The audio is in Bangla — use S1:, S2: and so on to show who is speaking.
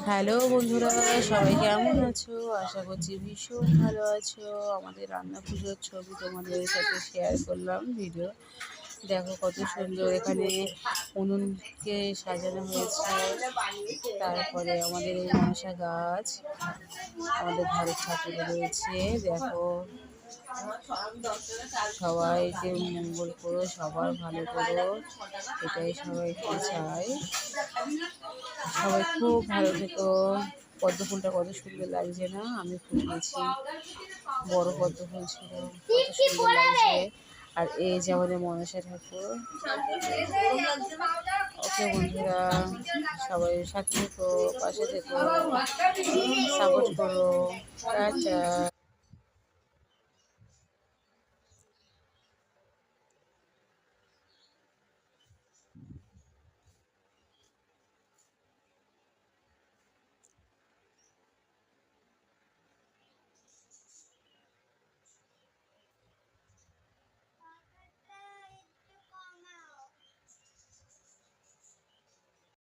S1: হ্যালো বন্ধুরা, সবাই কেমন আছো? আশা করছি ভীষণ ভালো আছো। আমাদের রান্না পুজোর ছবি তোমাদের সাথে শেয়ার করলাম ভিডিও। দেখো কত সুন্দর এখানে উনুনকে সাজানো হয়েছে। তারপরে আমাদের এই মনসা গাছ, আমাদের ঘরের ঠাকুর রয়েছে। দেখো সবাইকে মঙ্গল করো, সবার ভালো করো, এটাই সবাইকে চাই। সবাই খুব ভালো থেকো। পদ্ম ফুলটা কত সুন্দর লাগছে না? আমি ফুটিয়েছি, বড় পদ্ম ফুল ছিল, কত সুন্দর লাগছে। আর এই যে আমাদের মনসা ঠাকুর। ওকে বন্ধুরা, সবাই সাথে থেকো, পাশে থেকো, সাপোর্ট করো। টাটা।